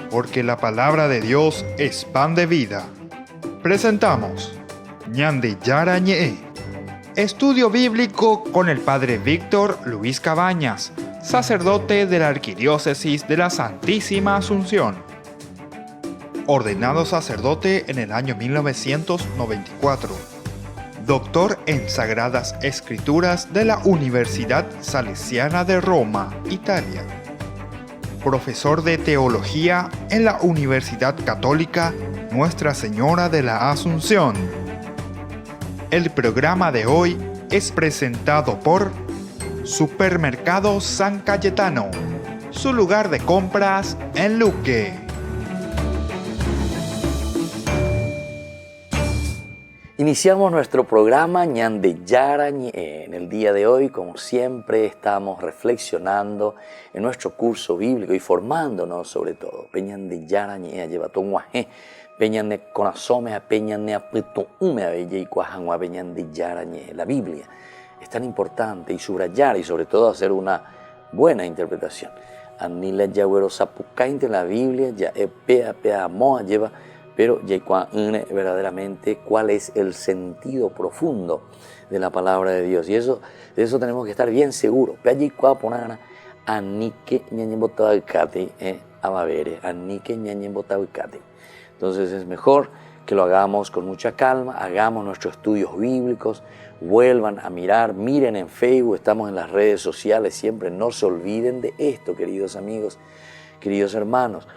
Porque la palabra de Dios es pan de vida. Presentamos Ñande Yara Ñe, estudio bíblico con el Padre Víctor Luis Cabañas, sacerdote de la Arquidiócesis de la Santísima Asunción. Ordenado sacerdote en el año 1994. Doctor en Sagradas Escrituras de la Universidad Salesiana de Roma, Italia. Profesor de Teología en la Universidad Católica Nuestra Señora de la Asunción. El programa de hoy es presentado por Supermercado San Cayetano, su lugar de compras en Luque. Iniciamos nuestro programa Ñande Yara Ñe. En el día de hoy, como siempre, estamos reflexionando en nuestro curso bíblico y formándonos sobre todo. Peñande Yara Ñe lleva tonguaje, peñande conasome, peñande apeto ume abelle y cuajangua peñande Yara Ñe. La Biblia es tan importante y subrayar y sobre todo hacer una buena interpretación. Anila yagüero sapucainte la Biblia ya pea moa lleva. Pero verdaderamente cuál es el sentido profundo de la palabra de Dios. Y de eso tenemos que estar bien seguros. Entonces es mejor que lo hagamos con mucha calma, hagamos nuestros estudios bíblicos, vuelvan a miren en Facebook, estamos en las redes sociales siempre. No se olviden de esto, queridos amigos, queridos hermanos.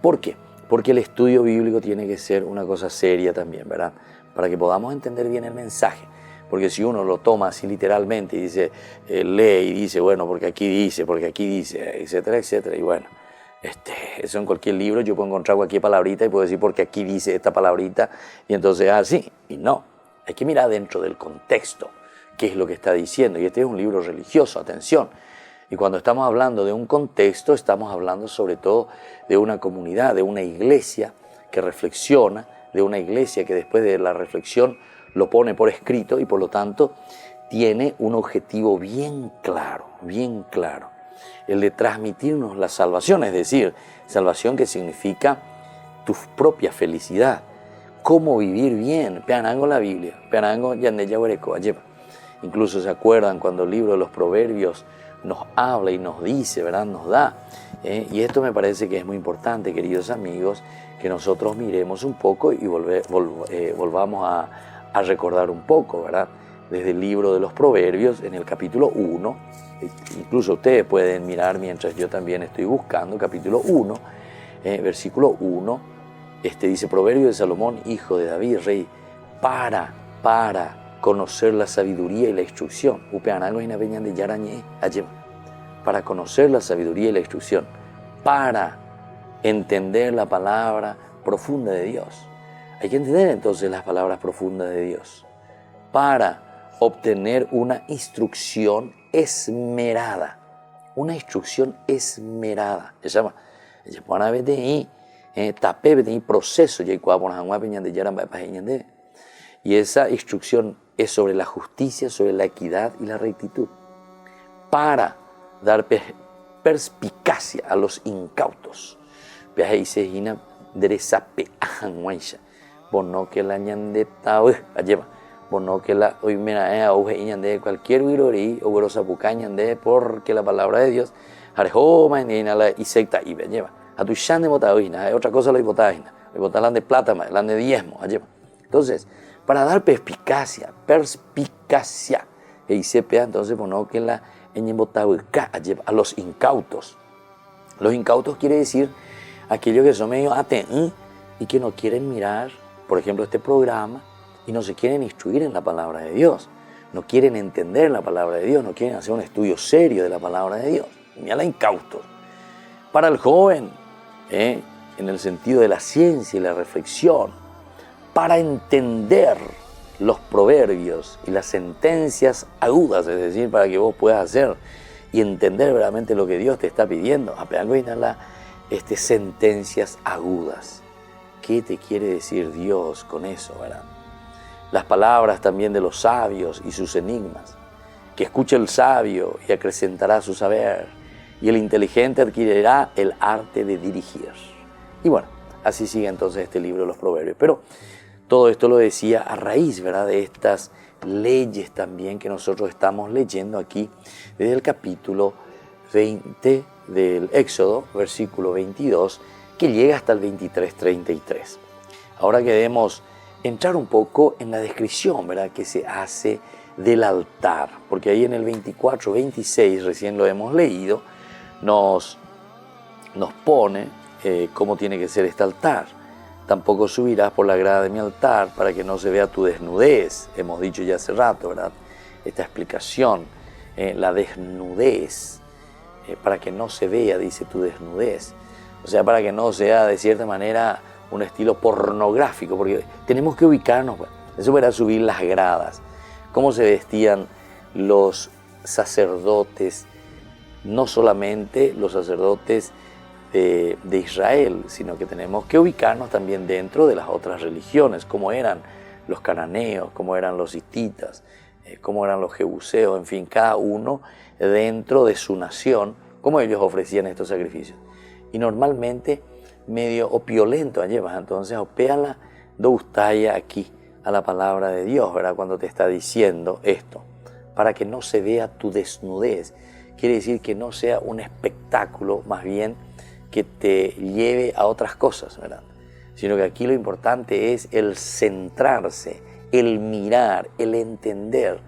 ¿Por qué? Porque el estudio bíblico tiene que ser una cosa seria también, ¿verdad? Para que podamos entender bien el mensaje. Porque si uno lo toma así literalmente y dice, lee y dice, bueno, porque aquí dice, etcétera, etcétera. Y bueno, eso en cualquier libro yo puedo encontrar cualquier palabrita y puedo decir porque aquí dice esta palabrita y entonces así. Y no, hay que mirar dentro del contexto qué es lo que está diciendo. Y este es un libro religioso, atención. Y cuando estamos hablando de un contexto, estamos hablando sobre todo de una comunidad, de una iglesia que reflexiona, de una iglesia que después de la reflexión lo pone por escrito y por lo tanto tiene un objetivo bien claro, el de transmitirnos la salvación, es decir, salvación que significa tu propia felicidad, cómo vivir bien, peanango la Biblia, peanango yandeya huereco, incluso se acuerdan cuando el libro de los Proverbios nos habla y nos dice, ¿verdad? Nos da. Y esto me parece que es muy importante, queridos amigos, que nosotros miremos un poco y volvamos a recordar un poco, ¿verdad? Desde el libro de los Proverbios, en el capítulo 1, incluso ustedes pueden mirar mientras yo también estoy buscando, capítulo 1, versículo 1, dice, Proverbio de Salomón, hijo de David, rey, para conocer la sabiduría y la instrucción. Para conocer la sabiduría y la instrucción. Para entender la palabra profunda de Dios. Hay que entender entonces las palabras profundas de Dios. Para obtener una instrucción esmerada. Una instrucción esmerada. Se llama. Proceso. Y esa instrucción es sobre la justicia, sobre la equidad y la rectitud. Para dar perspicacia a los incautos. Bono que la ñandeta bono que la de cualquier virori o grosa pucañande porque la palabra de Dios arejoma en la insecta y lleva a tu chan de botaina otra cosa lo botaina botalan de plata la de diezmo lleva. Entonces para dar perspicacia, y sepea entonces bono que la a los incautos. Los incautos quiere decir aquellos que son medio ateos y que no quieren mirar, por ejemplo, este programa y no se quieren instruir en la palabra de Dios, no quieren entender la palabra de Dios, no quieren hacer un estudio serio de la palabra de Dios. Mira la incautos. Para el joven, en el sentido de la ciencia y la reflexión, para entender los proverbios y las sentencias agudas, es decir, para que vos puedas hacer y entender verdaderamente lo que Dios te está pidiendo. Sentencias agudas. ¿Qué te quiere decir Dios con eso, verdad? Las palabras también de los sabios y sus enigmas. Que escuche el sabio y acrecentará su saber. y el inteligente adquirirá el arte de dirigir. Y bueno, así sigue entonces este libro de los Proverbios. Pero todo esto lo decía a raíz, ¿verdad?, de estas leyes también que nosotros estamos leyendo aquí desde el capítulo 20 del Éxodo, versículo 22, que llega hasta el 23-33. Ahora queremos entrar un poco en la descripción, ¿verdad?, que se hace del altar, porque ahí en el 24-26, recién lo hemos leído, nos pone cómo tiene que ser este altar. Tampoco subirás por la grada de mi altar para que no se vea tu desnudez. Hemos dicho ya hace rato, ¿verdad?, esta explicación, la desnudez, para que no se vea, dice, tu desnudez. O sea, para que no sea de cierta manera un estilo pornográfico, porque tenemos que ubicarnos. Bueno, eso era subir las gradas. Cómo se vestían los sacerdotes, no solamente los sacerdotes de Israel, sino que tenemos que ubicarnos también dentro de las otras religiones, cómo eran los cananeos, cómo eran los hititas, cómo eran los jebuseos, en fin, cada uno dentro de su nación, cómo ellos ofrecían estos sacrificios. Y normalmente medio opulento llevas, entonces opéala do gustaya aquí a la palabra de Dios, ¿verdad?, cuando te está diciendo esto, para que no se vea tu desnudez. Quiere decir que no sea un espectáculo, más bien que te lleve a otras cosas, ¿verdad?, sino que aquí lo importante es el centrarse, el mirar, el entender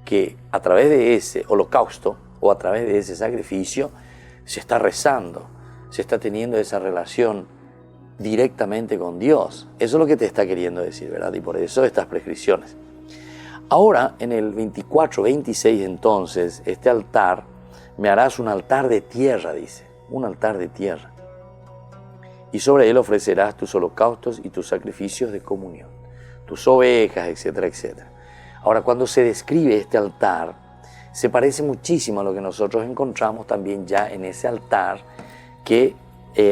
que a través de ese holocausto o a través de ese sacrificio se está rezando, se está teniendo esa relación directamente con Dios. Eso es lo que te está queriendo decir, ¿verdad? Y por eso estas prescripciones. Ahora, en el 24-26, entonces, este altar, me harás un altar de tierra, dice, un altar de tierra. Y sobre él ofrecerás tus holocaustos y tus sacrificios de comunión, tus ovejas, etcétera, etcétera. Ahora, cuando se describe este altar, se parece muchísimo a lo que nosotros encontramos también ya en ese altar que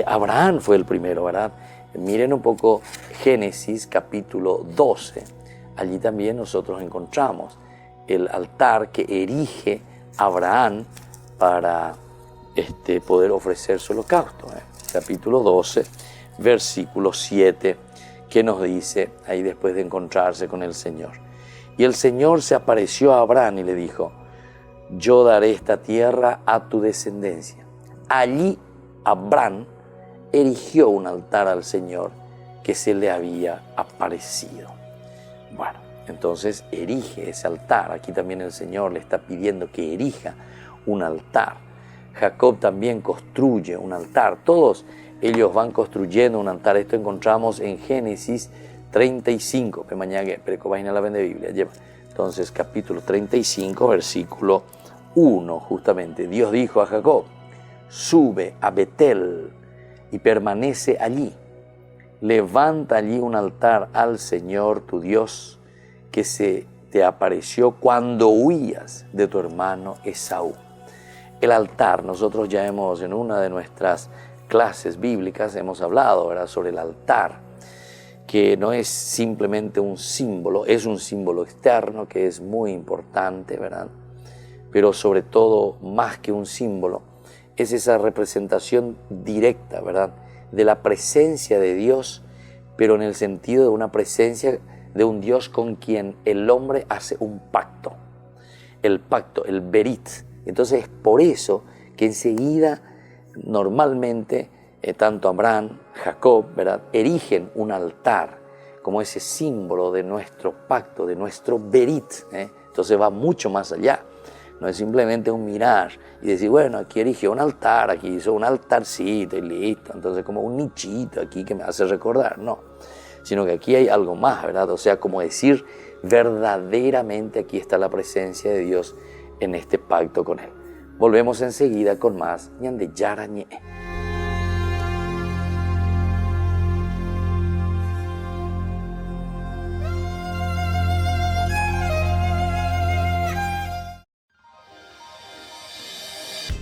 Abraham fue el primero, ¿verdad? Miren un poco Génesis capítulo 12. Allí también nosotros encontramos el altar que erige Abraham para poder ofrecer su holocausto. Capítulo 12, versículo 7, que nos dice, ahí después de encontrarse con el Señor. Y el Señor se apareció a Abraham y le dijo, yo daré esta tierra a tu descendencia. Allí Abraham erigió un altar al Señor que se le había aparecido. Bueno, entonces erige ese altar. Aquí también el Señor le está pidiendo que erija un altar. Jacob también construye un altar. Todos ellos van construyendo un altar. Esto encontramos en Génesis 35. Que mañana precovaina la vende Biblia. Lleva. Entonces, capítulo 35, versículo 1, justamente. Dios dijo a Jacob, sube a Betel y permanece allí. Levanta allí un altar al Señor tu Dios que se te apareció cuando huías de tu hermano Esaú. El altar, nosotros ya hemos en una de nuestras clases bíblicas hemos hablado, ¿verdad?, sobre el altar, que no es simplemente un símbolo, es un símbolo externo que es muy importante, ¿verdad?, pero sobre todo más que un símbolo, es esa representación directa, ¿verdad?, de la presencia de Dios, pero en el sentido de una presencia de un Dios con quien el hombre hace un pacto, el berit. Entonces es por eso que enseguida, normalmente, tanto Abraham, Jacob, ¿verdad?, erigen un altar como ese símbolo de nuestro pacto, de nuestro berit. Entonces va mucho más allá. No es simplemente un mirar y decir, bueno, aquí erigió un altar, aquí hizo un altarcito y listo. Entonces como un nichito aquí que me hace recordar. No, sino que aquí hay algo más, ¿verdad? O sea, como decir, verdaderamente aquí está la presencia de Dios en este pacto con Él. Volvemos enseguida con más Ñande Yarañe.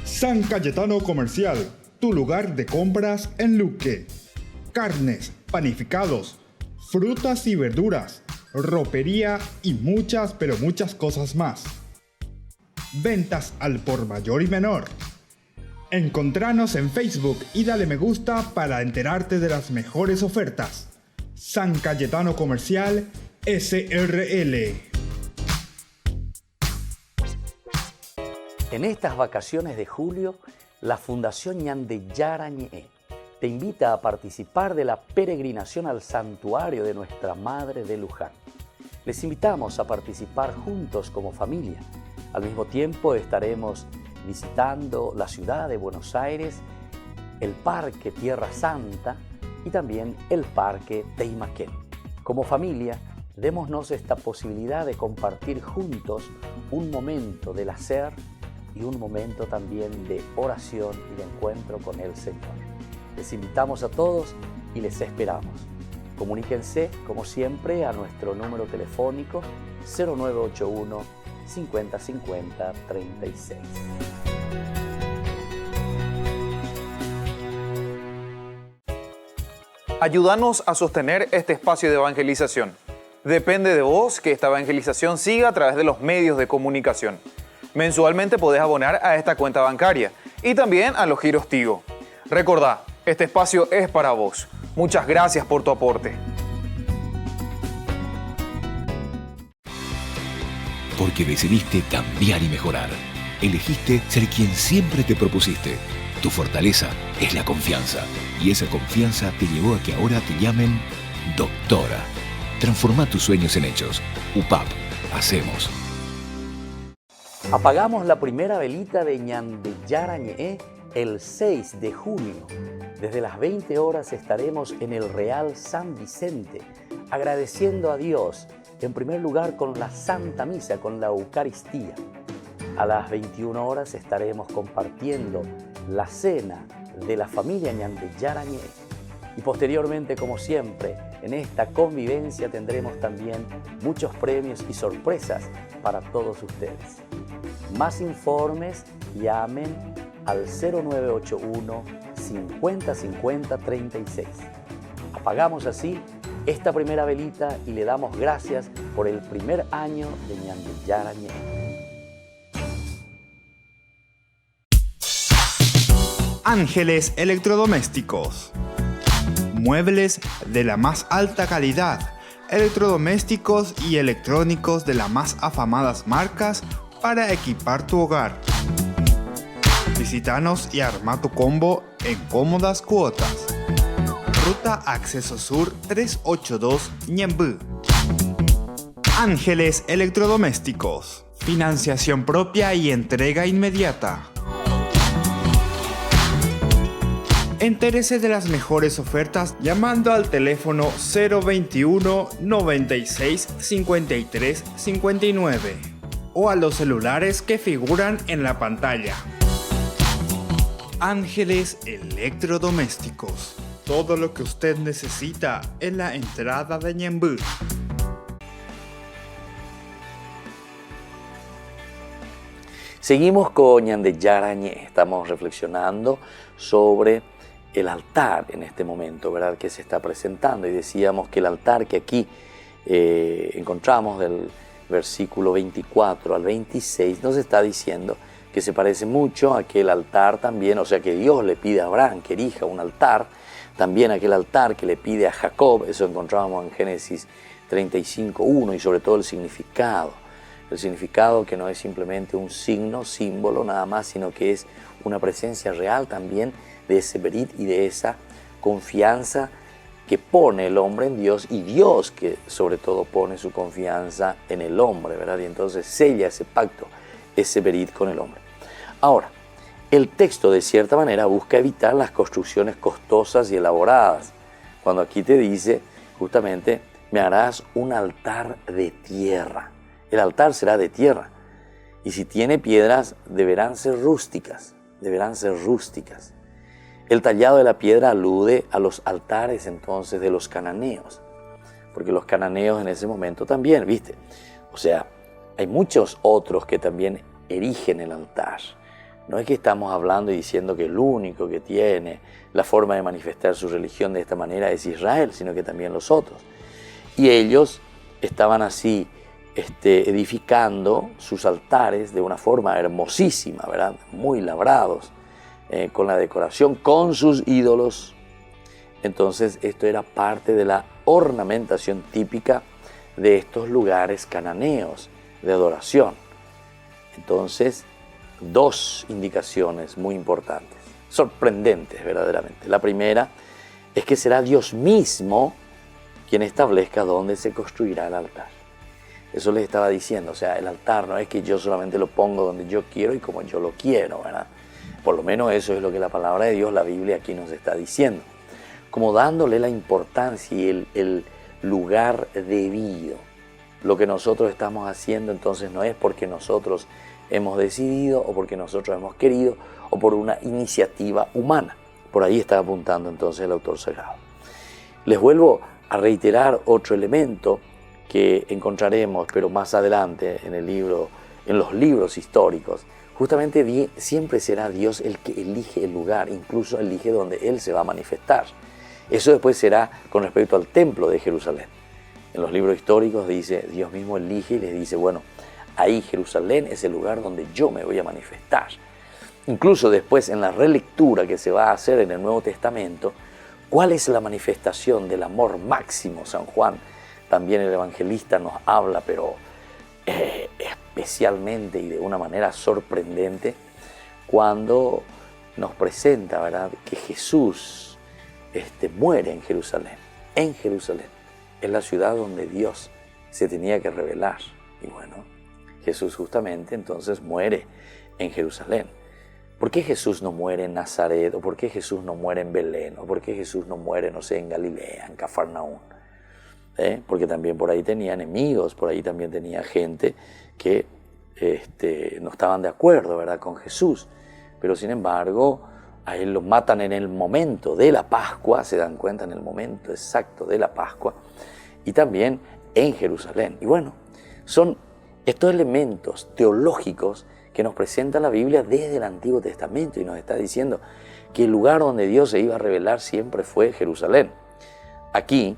San Cayetano Comercial, tu lugar de compras en Luque. Carnes, panificados, frutas y verduras, ropería y muchas, pero muchas cosas más. Ventas al por mayor y menor. Encontranos en Facebook y dale me gusta para enterarte de las mejores ofertas. San Cayetano Comercial SRL. En estas vacaciones de julio, la Fundación Ñandeyara Ñe'e te invita a participar de la peregrinación al santuario de Nuestra Madre de Luján. Les invitamos a participar juntos como familia. Al mismo tiempo estaremos visitando la ciudad de Buenos Aires, el Parque Tierra Santa y también el Parque Teimaquén. Como familia, démonos esta posibilidad de compartir juntos un momento del hacer y un momento también de oración y de encuentro con el Señor. Les invitamos a todos y les esperamos. Comuníquense, como siempre, a nuestro número telefónico 0981 50 50 36. Ayúdanos a sostener este espacio de evangelización. Depende de vos que esta evangelización siga a través de los medios de comunicación. Mensualmente podés abonar a esta cuenta bancaria y también a los giros Tigo. Recordá, este espacio es para vos. Muchas gracias por tu aporte. Porque decidiste cambiar y mejorar. Elegiste ser quien siempre te propusiste. Tu fortaleza es la confianza. Y esa confianza te llevó a que ahora te llamen doctora. Transforma tus sueños en hechos. UPAP. Hacemos. Apagamos la primera velita de Ñandeyara Ñe'e el 6 de junio. Desde las 20 horas estaremos en el Real San Vicente, agradeciendo a Dios, en primer lugar con la Santa Misa, con la Eucaristía. A las 21 horas estaremos compartiendo la cena de la familia Ñandeyara Ñe'e. Y posteriormente, como siempre, en esta convivencia tendremos también muchos premios y sorpresas para todos ustedes. Más informes, llamen al 0981 50 50 36. Apagamos así esta primera velita y le damos gracias por el primer año de Ñandeyara Ñe'e. Ángeles Electrodomésticos. Muebles de la más alta calidad, electrodomésticos y electrónicos de las más afamadas marcas para equipar tu hogar. Visítanos y arma tu combo en cómodas cuotas. Ruta Acceso Sur 382 Ñemby. Ángeles Electrodomésticos. Financiación propia y entrega inmediata. Entérese de las mejores ofertas llamando al teléfono 021 96 53 59 o a los celulares que figuran en la pantalla. Ángeles Electrodomésticos. Todo lo que usted necesita en la entrada de Ñemby. Seguimos con Ñandeyara Ñe'e. Estamos reflexionando sobre el altar en este momento, ¿verdad?, que se está presentando. Y decíamos que el altar que aquí encontramos del versículo 24 al 26 nos está diciendo que se parece mucho a aquel altar también, o sea que Dios le pide a Abraham que erija un altar, también aquel altar que le pide a Jacob. Eso encontrábamos en Génesis 35:1, y sobre todo el significado que no es simplemente un signo, símbolo nada más, sino que es una presencia real también de ese berit y de esa confianza que pone el hombre en Dios, y Dios que sobre todo pone su confianza en el hombre, ¿verdad? Y entonces sella ese pacto, ese berit con el hombre. Ahora, el texto de cierta manera busca evitar las construcciones costosas y elaboradas, cuando aquí te dice justamente: me harás un altar de tierra. El altar será de tierra, y si tiene piedras deberán ser rústicas, El tallado de la piedra alude a los altares entonces de los cananeos, porque los cananeos en ese momento también, ¿viste? O sea, hay muchos otros que también erigen el altar. No es que estamos hablando y diciendo que el único que tiene la forma de manifestar su religión de esta manera es Israel, sino que también los otros. Y ellos estaban así edificando sus altares de una forma hermosísima, ¿verdad? Muy labrados, con la decoración, con sus ídolos. Entonces esto era parte de la ornamentación típica de estos lugares cananeos de adoración. Entonces, dos indicaciones muy importantes, sorprendentes verdaderamente. La primera es que será Dios mismo quien establezca dónde se construirá el altar. Eso les estaba diciendo, o sea, el altar no es que yo solamente lo pongo donde yo quiero y como yo lo quiero, ¿verdad? Por lo menos eso es lo que la palabra de Dios, la Biblia aquí nos está diciendo. Como dándole la importancia y el lugar debido. Lo que nosotros estamos haciendo entonces no es porque nosotros hemos decidido o porque nosotros hemos querido o por una iniciativa humana. Por ahí está apuntando entonces el autor sagrado. Les vuelvo a reiterar otro elemento que encontraremos, pero más adelante en el libro, en los libros históricos. Justamente siempre será Dios el que elige el lugar, incluso elige donde Él se va a manifestar. Eso después será con respecto al templo de Jerusalén. En los libros históricos dice, Dios mismo elige y les dice, bueno, ahí Jerusalén es el lugar donde yo me voy a manifestar. Incluso después en la relectura que se va a hacer en el Nuevo Testamento, ¿cuál es la manifestación del amor máximo? San Juan, también el evangelista, nos habla, pero especialmente y de una manera sorprendente, cuando nos presenta, ¿verdad?, que Jesús muere en Jerusalén. En Jerusalén es la ciudad donde Dios se tenía que revelar. Y bueno, Jesús justamente entonces muere en Jerusalén. ¿Por qué Jesús no muere en Nazaret? ¿O por qué Jesús no muere en Belén? ¿O por qué Jesús no muere, no sé, en Galilea, en Cafarnaún? Porque también por ahí tenía enemigos, por ahí también tenía gente que no estaban de acuerdo, ¿verdad?, con Jesús. Pero sin embargo, a él lo matan en el momento de la Pascua, se dan cuenta, en el momento exacto de la Pascua, y también en Jerusalén. Y bueno, son estos elementos teológicos que nos presenta la Biblia desde el Antiguo Testamento y nos está diciendo que el lugar donde Dios se iba a revelar siempre fue Jerusalén. Aquí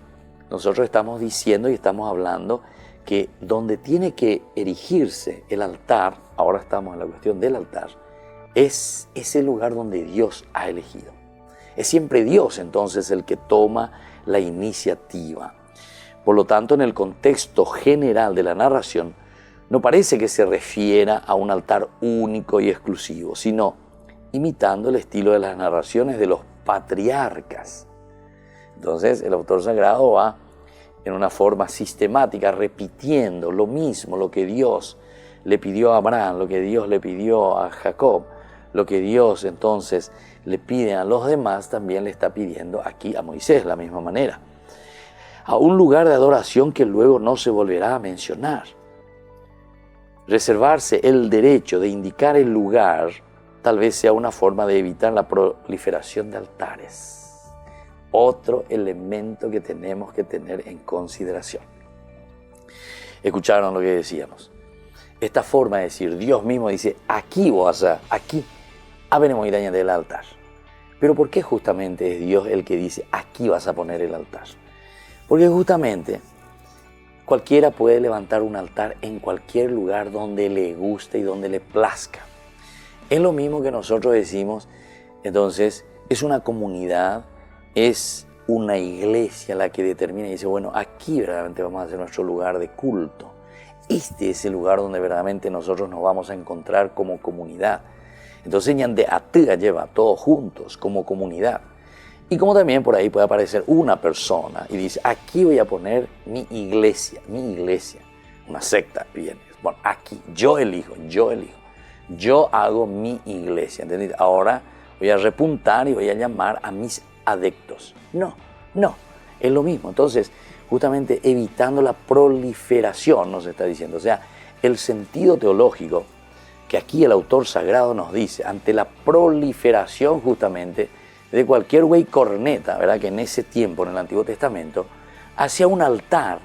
nosotros estamos diciendo y estamos hablando que donde tiene que erigirse el altar, ahora estamos en la cuestión del altar, es ese lugar donde Dios ha elegido. Es siempre Dios entonces el que toma la iniciativa. Por lo tanto, en el contexto general de la narración, no parece que se refiera a un altar único y exclusivo, sino imitando el estilo de las narraciones de los patriarcas. Entonces, el autor sagrado va en una forma sistemática repitiendo lo mismo, lo que Dios le pidió a Abraham, lo que Dios le pidió a Jacob, lo que Dios entonces le pide a los demás, también le está pidiendo aquí a Moisés de la misma manera. A un lugar de adoración que luego no se volverá a mencionar. Reservarse el derecho de indicar el lugar tal vez sea una forma de evitar la proliferación de altares. Otro elemento que tenemos que tener en consideración. ¿Escucharon lo que decíamos? Esta forma de decir, Dios mismo dice, aquí vas a, aquí, venimos iraña del altar. Pero ¿por qué justamente es Dios el que dice, aquí vas a poner el altar? Porque justamente cualquiera puede levantar un altar en cualquier lugar donde le guste y donde le plazca. Es lo mismo que nosotros decimos, entonces es una comunidad, es una iglesia la que determina y dice, bueno, aquí verdaderamente vamos a hacer nuestro lugar de culto. Este es el lugar donde verdaderamente nosotros nos vamos a encontrar como comunidad. Entonces, ñande atea lleva todos juntos como comunidad. Y como también por ahí puede aparecer una persona y dice, aquí voy a poner mi iglesia, una secta, bien. Bueno, aquí, yo elijo, yo hago mi iglesia, ¿entendés? Ahora voy a repuntar y voy a llamar a mis adeptos. No, es lo mismo. Entonces, justamente evitando la proliferación, nos está diciendo. O sea, el sentido teológico que aquí el autor sagrado nos dice, ante la proliferación justamente de cualquier güey corneta, ¿verdad?, que en ese tiempo, en el Antiguo Testamento, hacia un altar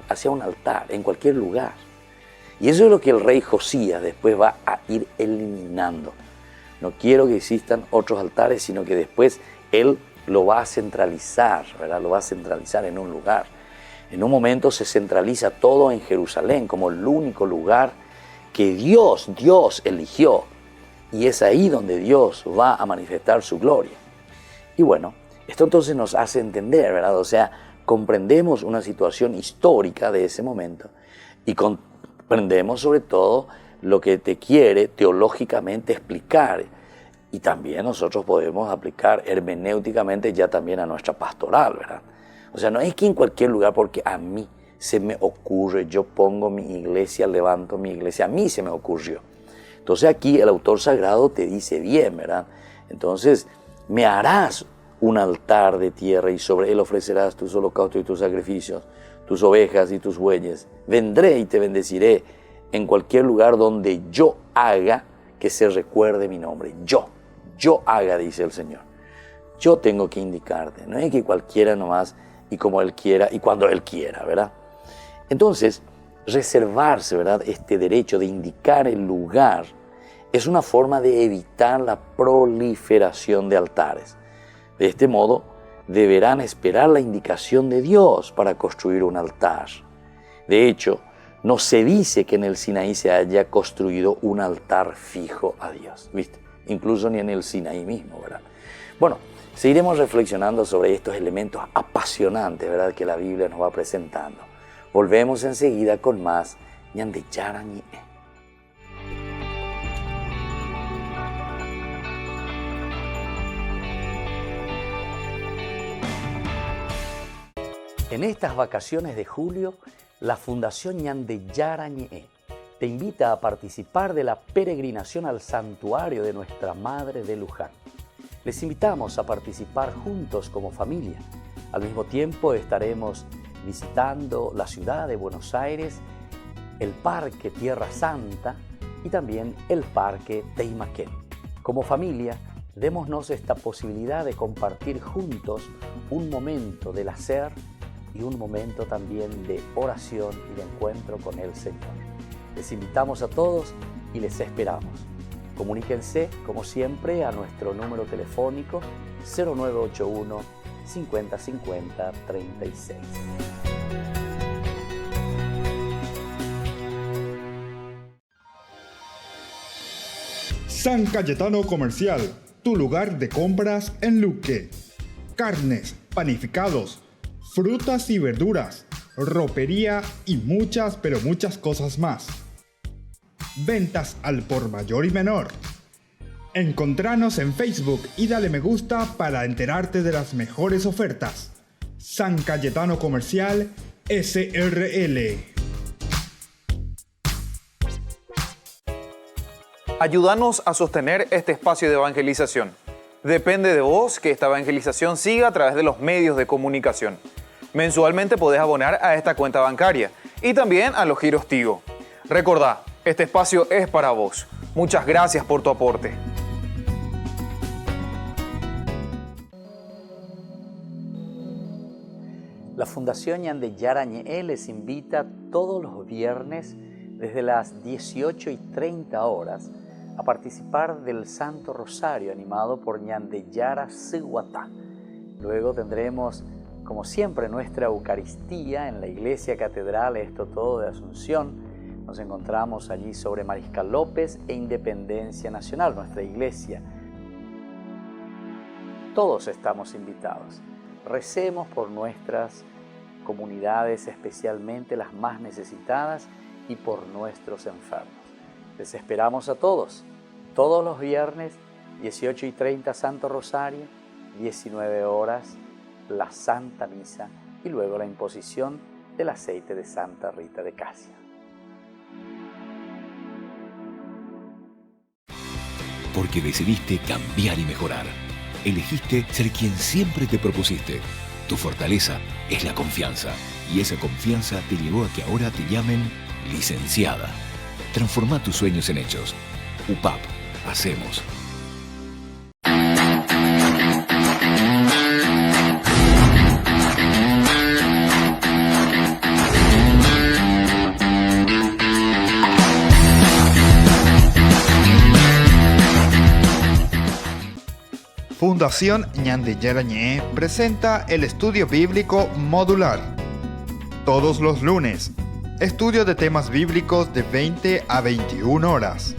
en cualquier lugar. Y eso es lo que el rey Josías después va a ir eliminando. No quiero que existan otros altares, sino que después él lo va a centralizar, ¿verdad?, lo va a centralizar en un lugar. En un momento se centraliza todo en Jerusalén como el único lugar que Dios eligió y es ahí donde Dios va a manifestar su gloria. Y bueno, esto entonces nos hace entender, ¿verdad? O sea, comprendemos una situación histórica de ese momento y comprendemos sobre todo lo que te quiere teológicamente explicar. Y también nosotros podemos aplicar hermenéuticamente ya también a nuestra pastoral, ¿verdad? O sea, no es que en cualquier lugar, porque a mí se me ocurre, yo pongo mi iglesia, levanto mi iglesia, a mí se me ocurrió. Entonces aquí el autor sagrado te dice bien, ¿verdad? Entonces, me harás un altar de tierra y sobre él ofrecerás tus holocaustos y tus sacrificios, tus ovejas y tus bueyes. Vendré y te bendeciré en cualquier lugar donde yo haga que se recuerde mi nombre. Yo haga, dice el Señor. Yo tengo que indicarte, no es que cualquiera nomás y como Él quiera y cuando Él quiera, ¿verdad? Entonces, reservarse, ¿verdad?, este derecho de indicar el lugar es una forma de evitar la proliferación de altares. De este modo, deberán esperar la indicación de Dios para construir un altar. De hecho, no se dice que en el Sinaí se haya construido un altar fijo a Dios, ¿viste? Incluso ni en el Sinaí mismo, ¿verdad? Bueno, seguiremos reflexionando sobre estos elementos apasionantes, ¿verdad?, que la Biblia nos va presentando. Volvemos enseguida con más Ñande Yarañe. En estas vacaciones de julio, la Fundación Ñande Yarañe te invita a participar de la peregrinación al santuario de Nuestra Madre de Luján. Les invitamos a participar juntos como familia. Al mismo tiempo estaremos visitando la ciudad de Buenos Aires, el Parque Tierra Santa y también el Parque Teimaquén. Como familia, démonos esta posibilidad de compartir juntos un momento del hacer y un momento también de oración y de encuentro con el Señor. Les invitamos a todos y les esperamos. Comuníquense, como siempre, a nuestro número telefónico 0981 50 50 36. San Cayetano Comercial, tu lugar de compras en Luque. Carnes, panificados, frutas y verduras, ropería y muchas, pero muchas cosas más. Ventas al por mayor y menor. Encontranos en Facebook y dale me gusta para enterarte de las mejores ofertas. San Cayetano Comercial SRL. Ayúdanos a sostener este espacio de evangelización. Depende de vos que esta evangelización siga a través de los medios de comunicación. Mensualmente podés abonar a esta cuenta bancaria y también a los giros Tigo. Recordá, este espacio es para vos. Muchas gracias por tu aporte. La Fundación Ñande Yarañe les invita todos los viernes desde las 18:30 horas a participar del Santo Rosario animado por Ñande Yara Siguatá. Luego tendremos, como siempre, nuestra Eucaristía en la Iglesia Catedral Esto Todo de Asunción. Nos encontramos allí sobre Mariscal López e Independencia Nacional, nuestra iglesia. Todos estamos invitados. Recemos por nuestras comunidades, especialmente las más necesitadas, y por nuestros enfermos. Les esperamos a todos los viernes, 18:30 Santo Rosario, 19 horas la Santa Misa y luego la imposición del aceite de Santa Rita de Casia. Porque decidiste cambiar y mejorar. Elegiste ser quien siempre te propusiste. Tu fortaleza es la confianza. Y esa confianza te llevó a que ahora te llamen licenciada. Transforma tus sueños en hechos. UPAP. Hacemos. Fundación Ñande Yarañe presenta el estudio bíblico modular. Todos los lunes, estudio de temas bíblicos de 20 a 21 horas.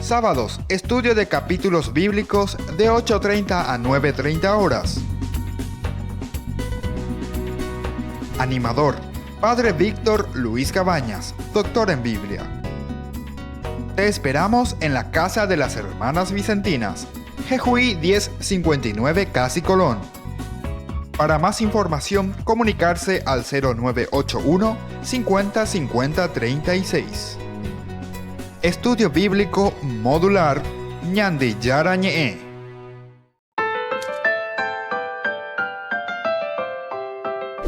Sábados, estudio de capítulos bíblicos de 8:30 a 9:30 horas. Animador, Padre Víctor Luis Cabañas, doctor en Biblia. Te esperamos en la Casa de las Hermanas Vicentinas, Jejuí 1059 Casi Colón. Para más información, comunicarse al 0981 50 50 36. Estudio Bíblico Modular Ñandi Yarañe.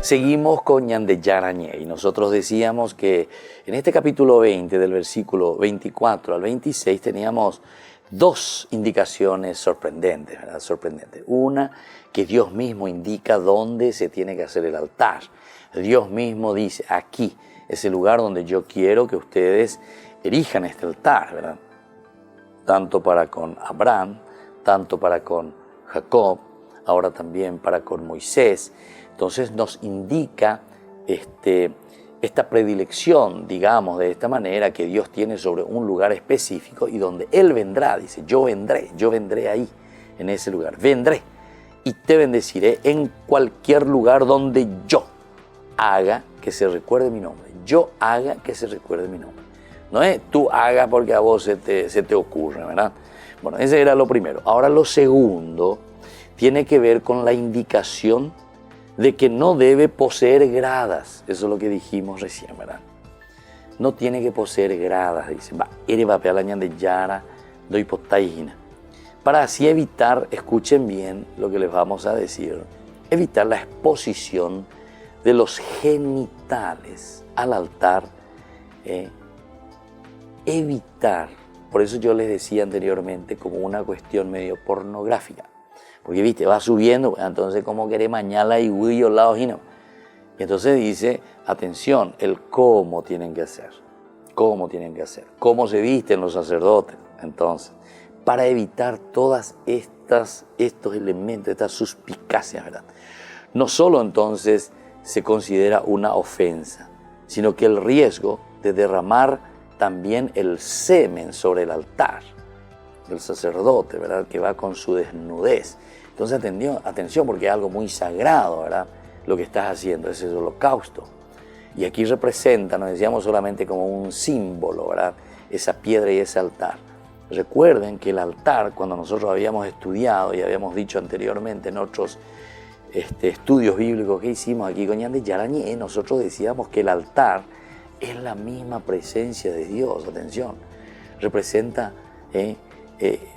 Seguimos con Ñande Yarañe y nosotros decíamos que en este capítulo 20, del versículo 24 al 26, teníamos dos indicaciones sorprendentes, ¿verdad? Sorprendentes. Una, que Dios mismo indica dónde se tiene que hacer el altar. Dios mismo dice, aquí es el lugar donde yo quiero que ustedes erijan este altar, ¿verdad? Tanto para con Abraham, tanto para con Jacob, ahora también para con Moisés. Entonces nos indica esta predilección, digamos, de esta manera que Dios tiene sobre un lugar específico y donde Él vendrá, dice, yo vendré ahí, en ese lugar, vendré y te bendeciré en cualquier lugar donde yo haga que se recuerde mi nombre, yo haga que se recuerde mi nombre. No es tú haga porque a vos se te ocurre, ¿verdad? Bueno, ese era lo primero. Ahora lo segundo tiene que ver con la indicación de que no debe poseer gradas. Eso es lo que dijimos recién, ¿verdad? No tiene que poseer gradas, dice. De Yara, doy potaína. Para así evitar, escuchen bien lo que les vamos a decir, evitar la exposición de los genitales al altar, evitar, por eso yo les decía anteriormente, como una cuestión medio pornográfica. Porque, viste, va subiendo, entonces, ¿cómo querés mañana y huillo lados y no? Y entonces dice, atención, el cómo tienen que hacer. Cómo tienen que hacer. Cómo se visten los sacerdotes. Entonces, para evitar todas estos elementos, estas suspicacias, ¿verdad? No solo entonces se considera una ofensa, sino que el riesgo de derramar también el semen sobre el altar del sacerdote, ¿verdad? Que va con su desnudez. Entonces, atención, porque es algo muy sagrado, ¿verdad? Lo que estás haciendo, ese es el holocausto. Y aquí representa, nos decíamos solamente como un símbolo, ¿verdad? Esa piedra y ese altar. Recuerden que el altar, cuando nosotros habíamos estudiado y habíamos dicho anteriormente en otros estudios bíblicos que hicimos aquí con Ñande Yarañé, nosotros decíamos que el altar es la misma presencia de Dios, atención. Representa,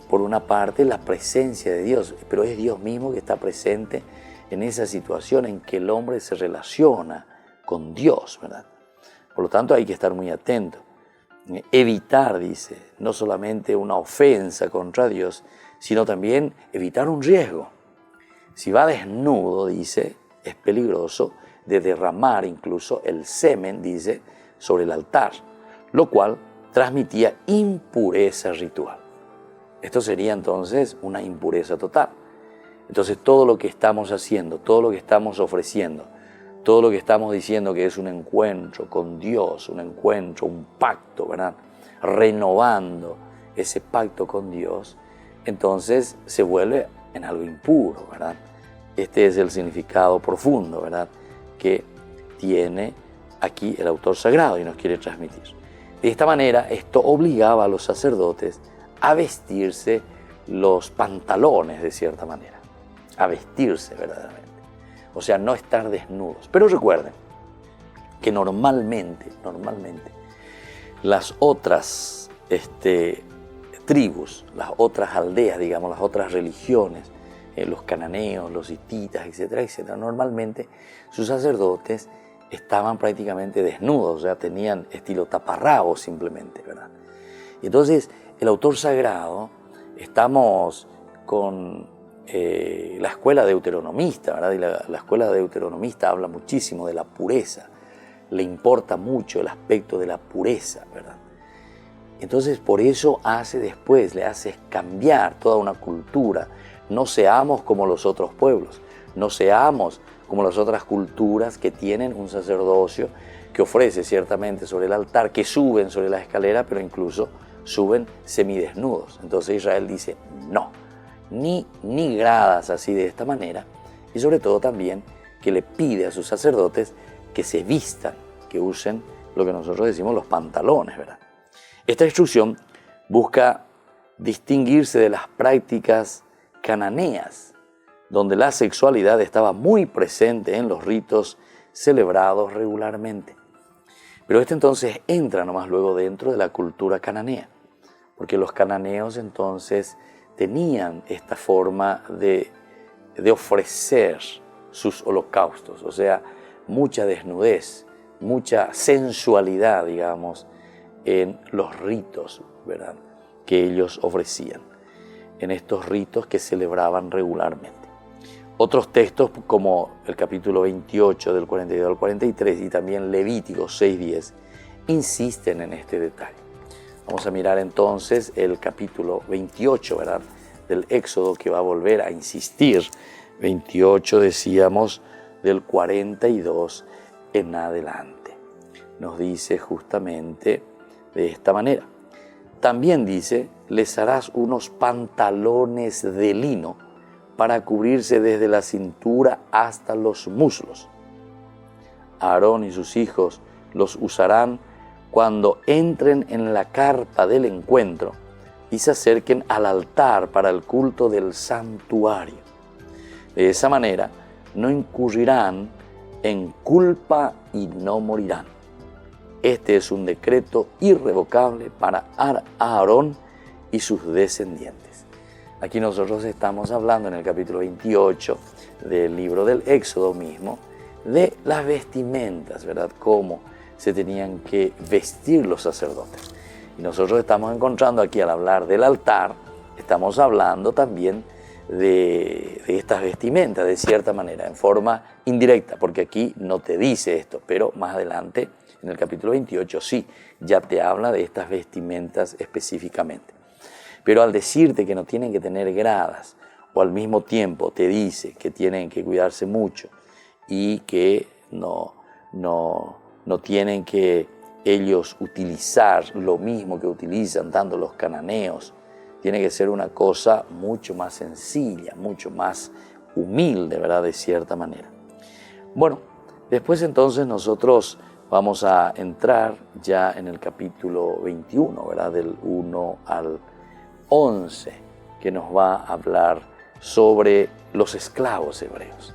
por una parte, la presencia de Dios, pero es Dios mismo que está presente en esa situación en que el hombre se relaciona con Dios, ¿verdad? Por lo tanto, hay que estar muy atento. Evitar, dice, no solamente una ofensa contra Dios, sino también evitar un riesgo. Si va desnudo, dice, es peligroso de derramar incluso el semen, dice, sobre el altar, lo cual transmitía impureza ritual. Esto sería entonces una impureza total. Entonces todo lo que estamos haciendo, todo lo que estamos ofreciendo, todo lo que estamos diciendo que es un encuentro con Dios, un encuentro, un pacto, ¿verdad? Renovando ese pacto con Dios, entonces se vuelve en algo impuro, ¿verdad? Este es el significado profundo, ¿verdad? Que tiene aquí el autor sagrado y nos quiere transmitir. De esta manera, esto obligaba a los sacerdotes a vestirse los pantalones de cierta manera, a vestirse verdaderamente, o sea, no estar desnudos. Pero recuerden que normalmente las otras tribus, las otras aldeas, digamos, las otras religiones, los cananeos, los hititas, etcétera, etcétera, normalmente sus sacerdotes estaban prácticamente desnudos, o sea, tenían estilo taparrabos simplemente, ¿verdad? Y entonces, el autor sagrado, estamos con la escuela deuteronomista, ¿verdad? Y la escuela deuteronomista habla muchísimo de la pureza, le importa mucho el aspecto de la pureza, ¿verdad? Entonces, por eso le hace cambiar toda una cultura. No seamos como los otros pueblos, no seamos como las otras culturas que tienen un sacerdocio que ofrece ciertamente sobre el altar, que suben sobre la escalera, pero incluso suben semidesnudos. Entonces Israel dice, no, ni gradas así de esta manera, y sobre todo también que le pide a sus sacerdotes que se vistan, que usen lo que nosotros decimos los pantalones, ¿verdad? Esta instrucción busca distinguirse de las prácticas cananeas, donde la sexualidad estaba muy presente en los ritos celebrados regularmente. Pero entonces entra nomás luego dentro de la cultura cananea, porque los cananeos entonces tenían esta forma de ofrecer sus holocaustos, o sea, mucha desnudez, mucha sensualidad, digamos, en los ritos, ¿verdad?, que ellos ofrecían, en estos ritos que celebraban regularmente. Otros textos, como el capítulo 28 del 42 al 43 y también Levítico 6:10, insisten en este detalle. Vamos a mirar entonces el capítulo 28, ¿verdad?, del Éxodo, que va a volver a insistir. 28, decíamos, del 42 en adelante. Nos dice justamente de esta manera. También dice, les harás unos pantalones de lino para cubrirse desde la cintura hasta los muslos. Aarón y sus hijos los usarán cuando entren en la carpa del encuentro y se acerquen al altar para el culto del santuario. De esa manera no incurrirán en culpa y no morirán. Este es un decreto irrevocable para Aarón y sus descendientes. Aquí nosotros estamos hablando en el capítulo 28 del libro del Éxodo mismo de las vestimentas, ¿verdad? Cómo se tenían que vestir los sacerdotes. Y nosotros estamos encontrando aquí, al hablar del altar, estamos hablando también de estas vestimentas, de cierta manera, en forma indirecta, porque aquí no te dice esto, pero más adelante, en el capítulo 28, sí, ya te habla de estas vestimentas específicamente. Pero al decirte que no tienen que tener gradas, o al mismo tiempo te dice que tienen que cuidarse mucho y que no tienen que ellos utilizar lo mismo que utilizan tanto los cananeos, tiene que ser una cosa mucho más sencilla, mucho más humilde, ¿verdad?, de cierta manera. Bueno, después entonces nosotros vamos a entrar ya en el capítulo 21, ¿verdad?, del 1 al 11, que nos va a hablar sobre los esclavos hebreos.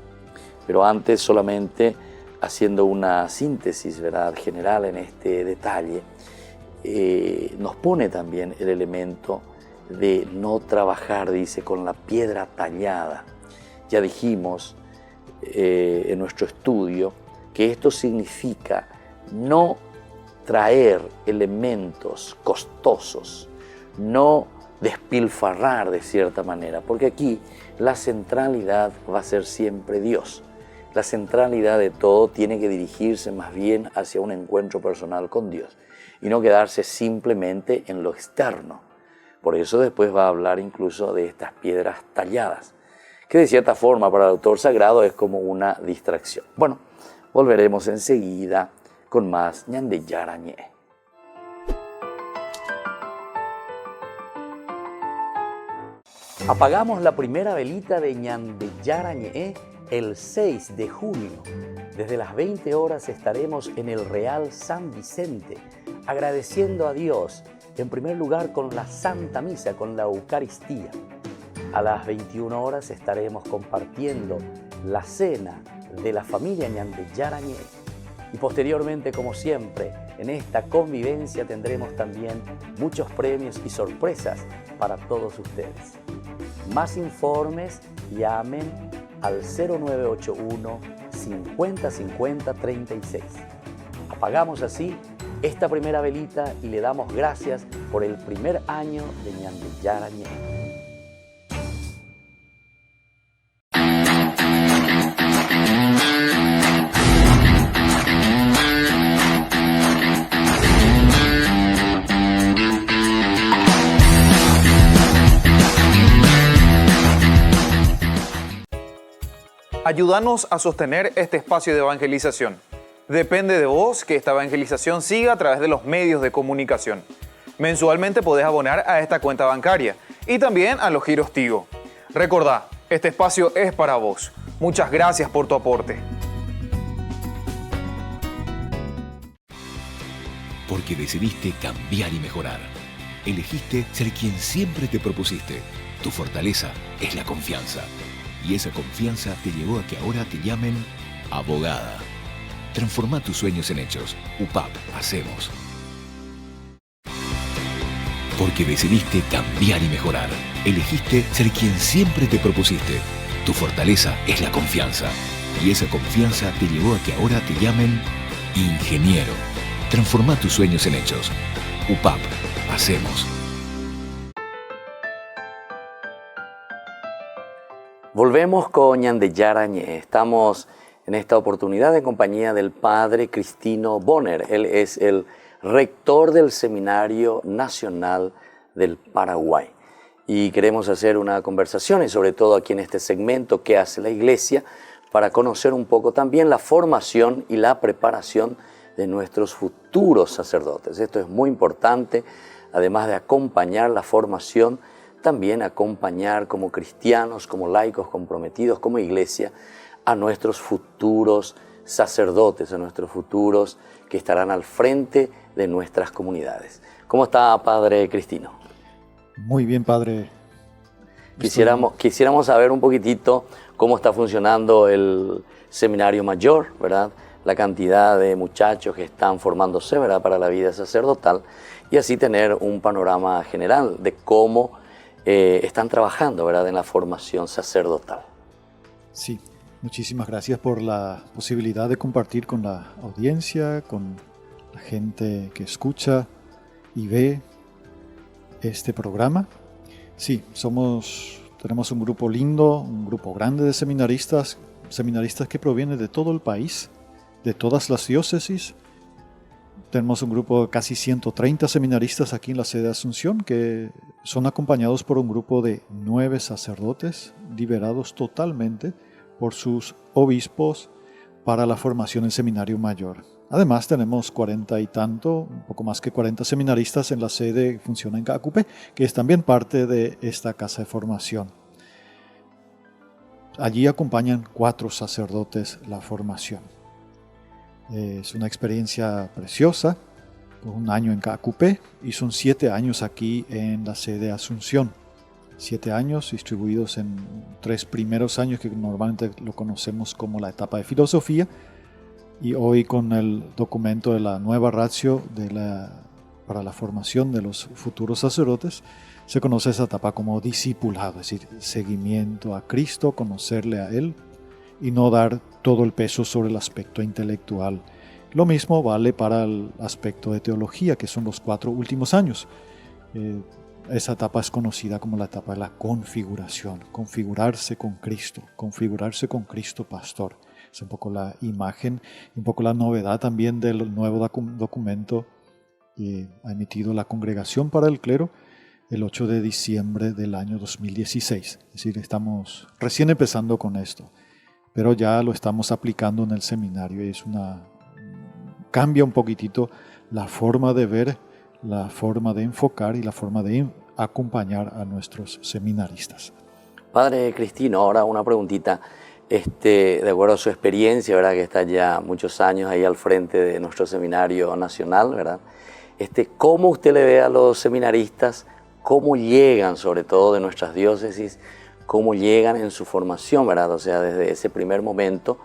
Pero antes, solamente haciendo una síntesis, ¿verdad?, general en este detalle, nos pone también el elemento de no trabajar, dice, con la piedra tallada. Ya dijimos en nuestro estudio que esto significa no traer elementos costosos, no despilfarrar de cierta manera, porque aquí la centralidad va a ser siempre Dios. La centralidad de todo tiene que dirigirse más bien hacia un encuentro personal con Dios y no quedarse simplemente en lo externo. Por eso después va a hablar incluso de estas piedras talladas, que de cierta forma para el autor sagrado es como una distracción. Bueno, volveremos enseguida con más Ñande Yarañé. Apagamos la primera velita de Ñande Yarañé el 6 de junio. Desde las 20 horas estaremos en el Real San Vicente, agradeciendo a Dios, en primer lugar con la Santa Misa, con la Eucaristía. A las 21 horas estaremos compartiendo la cena de la familia Ñande Yarañé. Y posteriormente, como siempre, en esta convivencia tendremos también muchos premios y sorpresas para todos ustedes. Más informes, llamen al 0981 50 50 36. Apagamos así esta primera velita y le damos gracias por el primer año de Ñande Yarañé. Ayúdanos a sostener este espacio de evangelización. Depende de vos que esta evangelización siga a través de los medios de comunicación. Mensualmente podés abonar a esta cuenta bancaria y también a los giros Tigo. Recordá, este espacio es para vos. Muchas gracias por tu aporte. Porque decidiste cambiar y mejorar. Elegiste ser quien siempre te propusiste. Tu fortaleza es la confianza. Y esa confianza te llevó a que ahora te llamen abogada. Transforma tus sueños en hechos. UPAP, hacemos. Porque decidiste cambiar y mejorar. Elegiste ser quien siempre te propusiste. Tu fortaleza es la confianza. Y esa confianza te llevó a que ahora te llamen ingeniero. Transforma tus sueños en hechos. UPAP, hacemos. Volvemos con Ñandeyarañe. Estamos en esta oportunidad en compañía del padre Cristino Bonner. Él es el rector del Seminario Nacional del Paraguay. Y queremos hacer una conversación, y sobre todo aquí en este segmento, qué hace la Iglesia, para conocer un poco también la formación y la preparación de nuestros futuros sacerdotes. Esto es muy importante, además de acompañar la formación, también acompañar como cristianos, como laicos comprometidos, como Iglesia, a nuestros futuros sacerdotes, a nuestros futuros que estarán al frente de nuestras comunidades. ¿Cómo está, Padre Cristino? Muy bien, Padre. Quisiéramos saber un poquitito cómo está funcionando el Seminario Mayor, ¿verdad? La cantidad de muchachos que están formándose, ¿verdad?, para la vida sacerdotal, y así tener un panorama general de cómo están trabajando, ¿verdad?, en la formación sacerdotal. Sí, muchísimas gracias por la posibilidad de compartir con la audiencia, con la gente que escucha y ve este programa. Sí, tenemos un grupo lindo, un grupo grande de seminaristas que provienen de todo el país, de todas las diócesis. Tenemos un grupo de casi 130 seminaristas aquí en la sede de Asunción, que son acompañados por un grupo de 9 sacerdotes liberados totalmente por sus obispos para la formación en seminario mayor. Además tenemos 40 y tanto, un poco más que 40 seminaristas en la sede que funciona en Caacupé, que es también parte de esta casa de formación. Allí acompañan 4 sacerdotes la formación. Es una experiencia preciosa, un año en Caacupé y son 7 años aquí en la sede de Asunción. 7 años distribuidos en 3 primeros años que normalmente lo conocemos como la etapa de filosofía, y hoy con el documento de la nueva ratio para la formación de los futuros sacerdotes se conoce esa etapa como discipulado, es decir, seguimiento a Cristo, conocerle a Él y no dar todo el peso sobre el aspecto intelectual. Lo mismo vale para el aspecto de teología, que son los 4 últimos años. Esa etapa es conocida como la etapa de la configuración, configurarse con Cristo pastor. Es un poco la imagen, un poco la novedad también del nuevo documento que ha emitido la Congregación para el Clero el 8 de diciembre del año 2016. Es decir, estamos recién empezando con esto, pero ya lo estamos aplicando en el seminario y cambia un poquitito la forma de ver, la forma de enfocar y la forma de acompañar a nuestros seminaristas. Padre Cristino, ahora una preguntita. De acuerdo a su experiencia, ¿verdad?, que está ya muchos años ahí al frente de nuestro seminario nacional, ¿verdad?, ¿cómo usted le ve a los seminaristas? ¿Cómo llegan, sobre todo de nuestras diócesis, cómo llegan en su formación, ¿verdad? O sea, desde ese primer momento,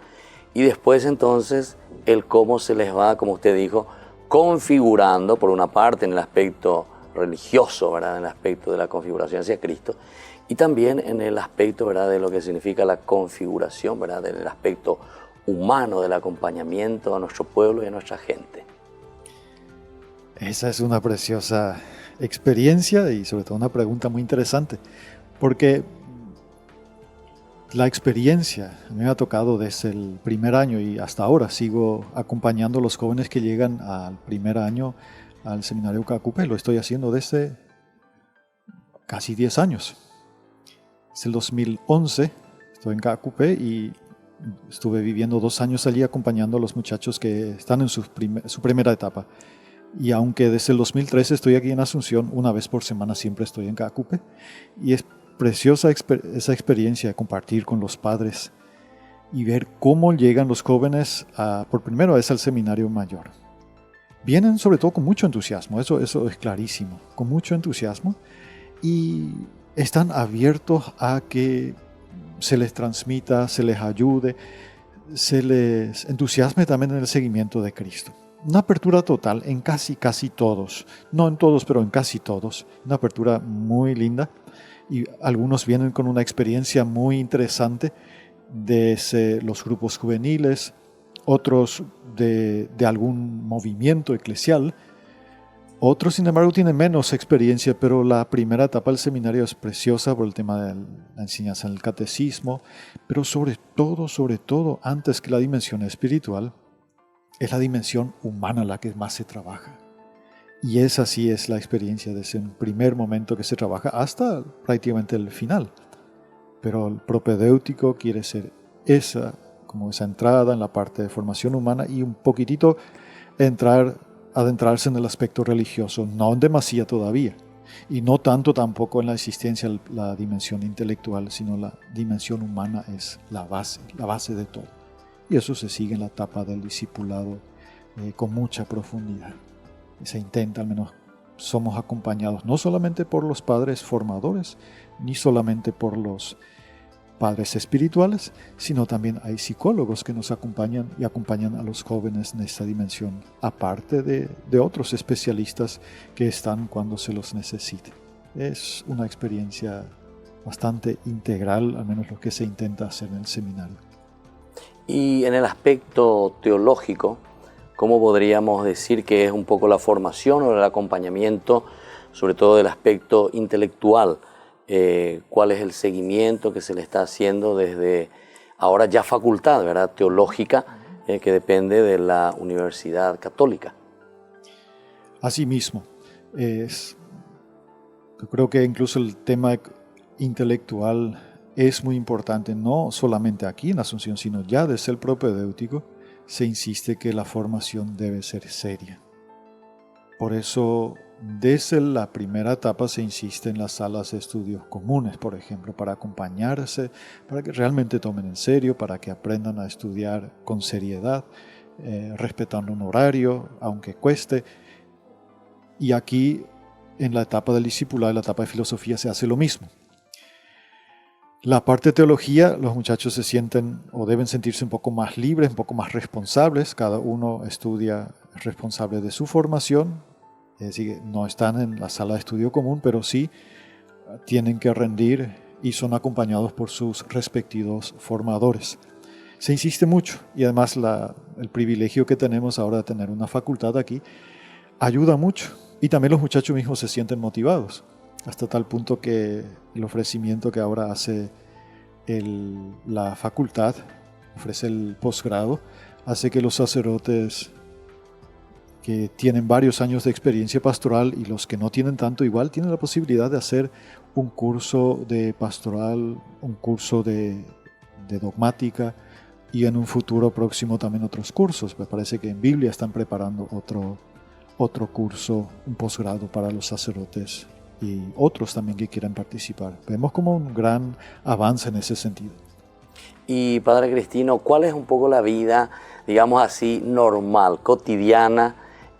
y después entonces el cómo se les va, como usted dijo, configurando, por una parte en el aspecto religioso, ¿verdad?, en el aspecto de la configuración hacia Cristo, y también en el aspecto, ¿verdad?, de lo que significa la configuración, ¿verdad?, en el aspecto humano del acompañamiento a nuestro pueblo y a nuestra gente. Esa es una preciosa experiencia y sobre todo una pregunta muy interesante, porque la experiencia a mí me ha tocado desde el primer año y hasta ahora sigo acompañando a los jóvenes que llegan al primer año al seminario Caacupé. Lo estoy haciendo desde casi 10 años. Es el 2011, estoy en Caacupé y estuve viviendo 2 años allí acompañando a los muchachos que están en su primera etapa. Y aunque desde el 2013 estoy aquí en Asunción, una vez por semana siempre estoy en Cacupe. Y es preciosa esa experiencia de compartir con los padres y ver cómo llegan los jóvenes por primera vez al seminario mayor. Vienen sobre todo con mucho entusiasmo, eso es clarísimo, con mucho entusiasmo, y están abiertos a que se les transmita, se les ayude, se les entusiasme también en el seguimiento de Cristo. Una apertura total en casi todos, no en todos, pero en casi todos, una apertura muy linda, y algunos vienen con una experiencia muy interesante de los grupos juveniles, otros de algún movimiento eclesial. Otros, sin embargo, tienen menos experiencia, pero la primera etapa del seminario es preciosa por el tema de la enseñanza en el catecismo, pero sobre todo, antes que la dimensión espiritual, es la dimensión humana la que más se trabaja. Y esa sí es la experiencia desde el primer momento que se trabaja hasta prácticamente el final. Pero el propedéutico quiere ser esa entrada en la parte de formación humana y un poquitito adentrarse en el aspecto religioso, no en demasía todavía, y no tanto tampoco en la existencia, la dimensión intelectual, sino la dimensión humana es la base de todo. Y eso se sigue en la etapa del discipulado con mucha profundidad. Se intenta, al menos somos acompañados no solamente por los padres formadores, ni solamente por los padres espirituales, sino también hay psicólogos que nos acompañan y acompañan a los jóvenes en esta dimensión, aparte de otros especialistas que están cuando se los necesite. Es una experiencia bastante integral, al menos lo que se intenta hacer en el seminario. Y en el aspecto teológico, ¿cómo podríamos decir que es un poco la formación o el acompañamiento, sobre todo del aspecto intelectual? ¿Cuál es el seguimiento que se le está haciendo desde ahora ya facultad, ¿verdad?, teológica, que depende de la Universidad Católica? Asimismo, yo creo que incluso el tema intelectual es muy importante, no solamente aquí en Asunción, sino ya desde el propedéutico se insiste que la formación debe ser seria. Por eso, desde la primera etapa se insiste en las salas de estudios comunes, por ejemplo, para acompañarse, para que realmente tomen en serio, para que aprendan a estudiar con seriedad, respetando un horario, aunque cueste. Y aquí, en la etapa del discipulado, en la etapa de filosofía, se hace lo mismo. La parte de teología, los muchachos se sienten o deben sentirse un poco más libres, un poco más responsables. Cada uno estudia responsable de su formación. Es decir, no están en la sala de estudio común, pero sí tienen que rendir y son acompañados por sus respectivos formadores. Se insiste mucho y además el privilegio que tenemos ahora de tener una facultad aquí ayuda mucho. Y también los muchachos mismos se sienten motivados, hasta tal punto que el ofrecimiento que ahora hace la facultad, ofrece el posgrado, hace que los sacerdotes que tienen varios años de experiencia pastoral y los que no tienen tanto igual tienen la posibilidad de hacer un curso de pastoral, un curso de dogmática y en un futuro próximo también otros cursos. Me parece que en Biblia están preparando otro curso, un posgrado para los sacerdotes y otros también que quieran participar. Vemos como un gran avance en ese sentido. Y Padre Cristino, ¿cuál es un poco la vida, digamos así, normal, cotidiana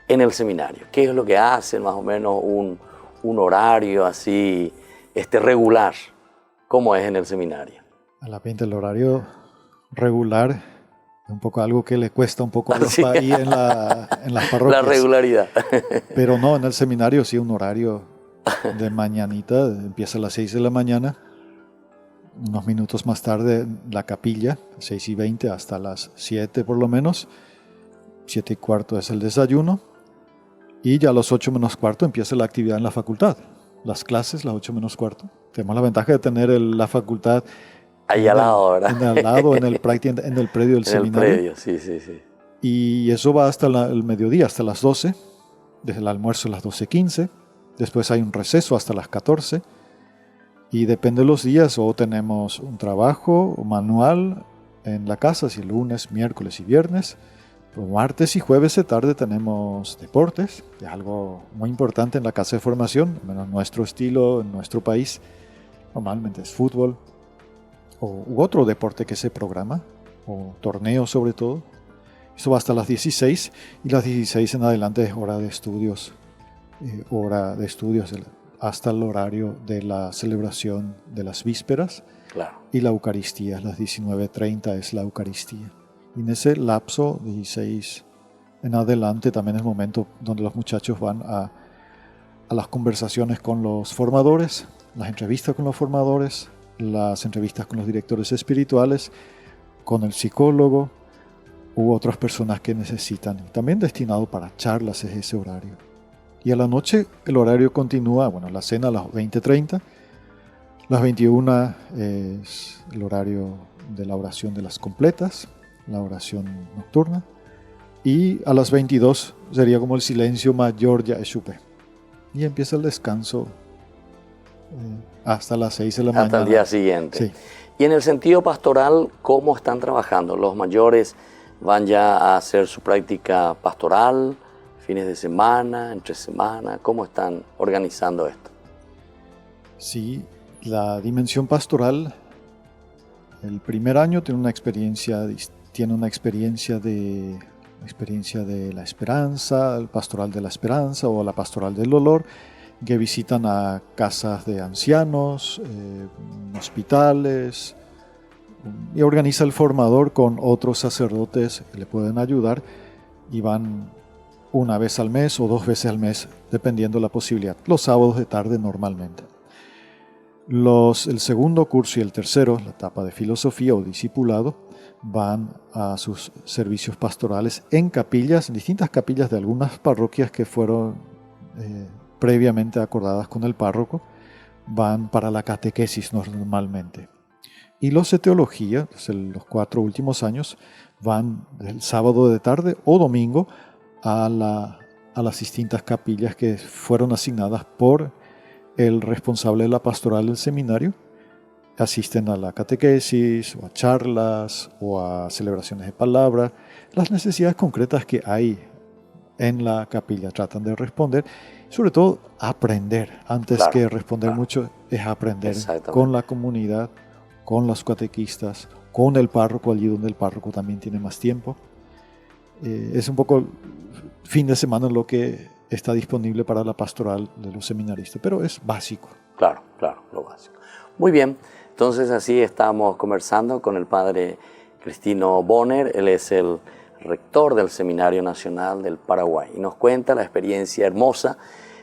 en el seminario? ¿Qué es lo que hacen más o menos un horario así regular? ¿Cómo es en el seminario? A la pinta el horario regular es un poco algo que le cuesta un poco a los ahí en las parroquias. La regularidad. Pero no, en el seminario sí un horario de mañanita, empieza a las 6 de la mañana, unos minutos más tarde la capilla, 6:20 hasta las 7 por lo menos, 7:15 es el desayuno, y ya a las 8:15 empieza la actividad en la facultad, las clases, las 8:15. Tenemos la ventaja de tener la facultad ahí al lado, ¿verdad? En el predio del seminario. En el predio, sí. Y eso va hasta el mediodía, hasta las 12, desde el almuerzo a las 12:15, después hay un receso hasta las 14, y depende de los días, o tenemos un trabajo manual en la casa, si lunes, miércoles y viernes, Martes y jueves de tarde tenemos deportes, que es algo muy importante en la casa de formación, al menos nuestro estilo, en nuestro país. Normalmente es fútbol u otro deporte que se programa, o torneo sobre todo. Eso va hasta las 16 y las 16 en adelante es hora de estudios hasta el horario de la celebración de las vísperas. Claro. Y la Eucaristía, las 19:30 es la Eucaristía. Y en ese lapso, 16 en adelante, también es el momento donde los muchachos van a las conversaciones con los formadores, las entrevistas con los formadores, las entrevistas con los directores espirituales, con el psicólogo u otras personas que necesitan. También destinado para charlas es ese horario. Y a la noche el horario continúa, la cena a las 20:30. Las 21 es el horario de la oración de las completas, la oración nocturna. Y a las 22 sería como el silencio mayor ya Eshupe. Y empieza el descanso hasta las 6 de la mañana. Hasta el día siguiente. Sí. Y en el sentido pastoral, ¿cómo están trabajando? ¿Los mayores van ya a hacer su práctica pastoral, fines de semana, entre semana? ¿Cómo están organizando esto? Sí, la dimensión pastoral, el primer año tiene una experiencia de la esperanza, el pastoral de la esperanza o la pastoral del dolor, que visitan a casas de ancianos, hospitales, y organiza el formador con otros sacerdotes que le pueden ayudar y van una vez al mes o 2 veces al mes, dependiendo de la posibilidad, los sábados de tarde normalmente. El segundo curso y el tercero, la etapa de filosofía o discipulado, van a sus servicios pastorales en capillas, en distintas capillas de algunas parroquias que fueron previamente acordadas con el párroco, van para la catequesis normalmente. Y los de teología, los 4 últimos años, van el sábado de tarde o domingo a las distintas capillas que fueron asignadas por el responsable de la pastoral del seminario. Asisten a la catequesis, o a charlas, o a celebraciones de palabra. Las necesidades concretas que hay en la capilla tratan de responder. Sobre todo, aprender. Antes que responder mucho, es aprender con la comunidad, con los catequistas, con el párroco, allí donde el párroco también tiene más tiempo. Es un poco fin de semana lo que está disponible para la pastoral de los seminaristas, pero es básico. Claro, lo básico. Muy bien, entonces así estamos conversando con el padre Cristino Bonner. Él es el rector del Seminario Nacional del Paraguay y nos cuenta la experiencia hermosa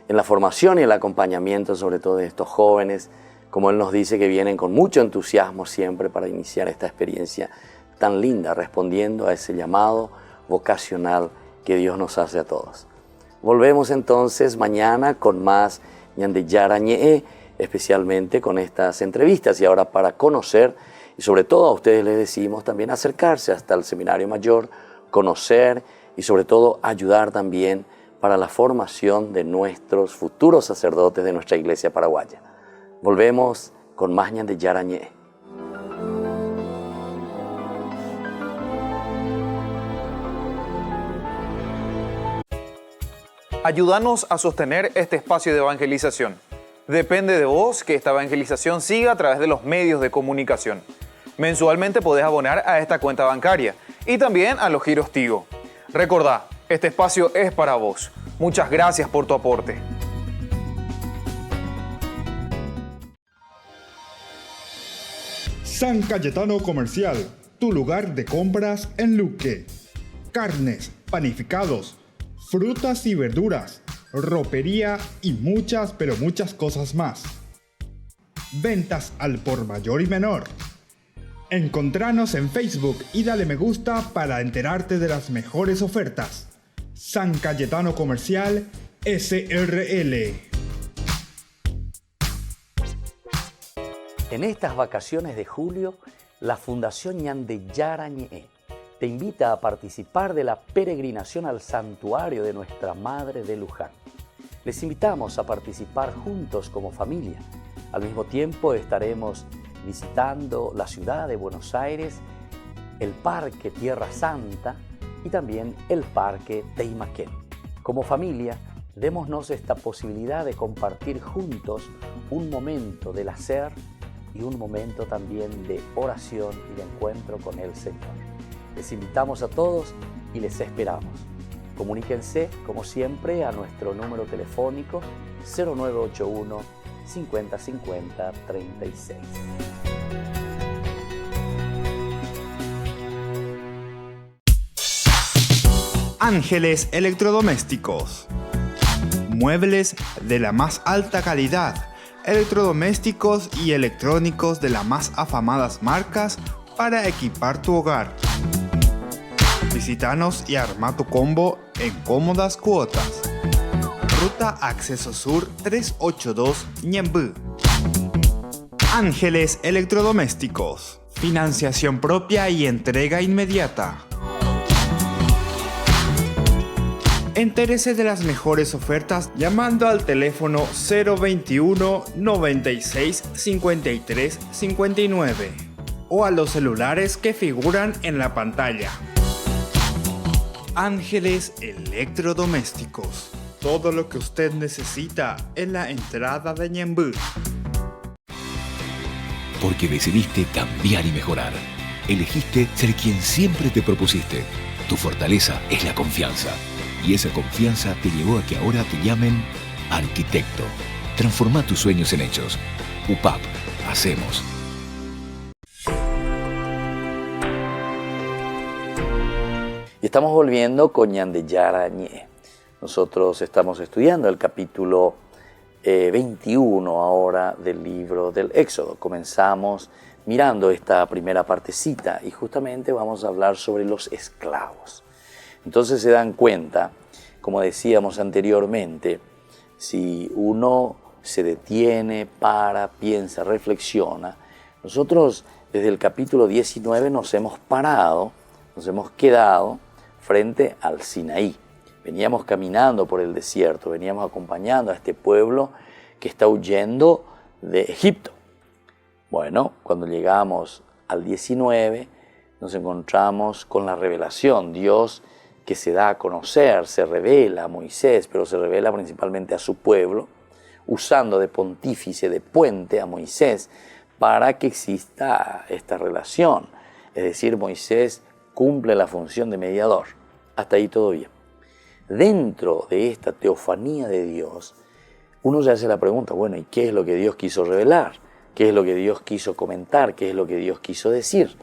en la formación y el acompañamiento sobre todo de estos jóvenes, como él nos dice, que vienen con mucho entusiasmo siempre para iniciar esta experiencia tan linda, respondiendo a ese llamado vocacional que Dios nos hace a todos. Volvemos entonces mañana con más Ñande Yarañe, especialmente con estas entrevistas. Y ahora, para conocer, y sobre todo a ustedes les decimos también acercarse hasta el Seminario Mayor, conocer y sobre todo ayudar también para la formación de nuestros futuros sacerdotes de nuestra iglesia paraguaya. Volvemos con más Ñande Yarañe. Ayúdanos a sostener este espacio de evangelización. Depende de vos que esta evangelización siga a través de los medios de comunicación. Mensualmente podés abonar a esta cuenta bancaria y también a los giros Tigo. Recordá, este espacio es para vos. Muchas gracias por tu aporte. San Cayetano Comercial, tu lugar de compras en Luque. Carnes, panificados, frutas y verduras, ropería y muchas, pero muchas cosas más. Ventas al por mayor y menor. Encontranos en Facebook y dale me gusta para enterarte de las mejores ofertas. San Cayetano Comercial SRL. En estas vacaciones de julio, la Fundación Ñande Yarañe te invita a participar de la peregrinación al santuario de Nuestra Madre de Luján. Les invitamos a participar juntos como familia. Al mismo tiempo estaremos visitando la ciudad de Buenos Aires, el Parque Tierra Santa y también el Parque Teimaquén. Como familia, démonos esta posibilidad de compartir juntos un momento del hacer y un momento también de oración y de encuentro con el Señor. Les invitamos a todos y les esperamos. Comuníquense, como siempre, a nuestro número telefónico 0981 50 50 36. Ángeles Electrodomésticos. Muebles de la más alta calidad, electrodomésticos y electrónicos de las más afamadas marcas para equipar tu hogar. Visítanos y arma tu combo en cómodas cuotas. Ruta Acceso Sur 382 Ñemby. Ángeles Electrodomésticos. Financiación propia y entrega inmediata. Entérese de las mejores ofertas llamando al teléfono 021 96 53 59 o a los celulares que figuran en la pantalla. Ángeles Electrodomésticos. Todo lo que usted necesita en la entrada de Ñemby. Porque decidiste cambiar y mejorar. Elegiste ser quien siempre te propusiste. Tu fortaleza es la confianza. Y esa confianza te llevó a que ahora te llamen arquitecto. Transforma tus sueños en hechos. UPAP. Hacemos. Y estamos volviendo con Ñandeyara Ñe. Nosotros estamos estudiando el capítulo 21 ahora del libro del Éxodo. Comenzamos mirando esta primera partecita y justamente vamos a hablar sobre los esclavos. Entonces se dan cuenta, como decíamos anteriormente, si uno se detiene, para, piensa, reflexiona, nosotros desde el capítulo 19 nos hemos parado, nos hemos quedado frente al Sinaí. Veníamos caminando por el desierto, veníamos acompañando a este pueblo que está huyendo de Egipto. Bueno, cuando llegamos al 19 nos encontramos con la revelación. Dios que se da a conocer, se revela a Moisés, pero se revela principalmente a su pueblo, usando de pontífice, de puente a Moisés, para que exista esta relación. Es decir, Moisés cumple la función de mediador. Hasta ahí todo bien. Dentro de esta teofanía de Dios, uno se hace la pregunta, bueno, ¿y qué es lo que Dios quiso revelar? ¿Qué es lo que Dios quiso comentar? ¿Qué es lo que Dios quiso decir?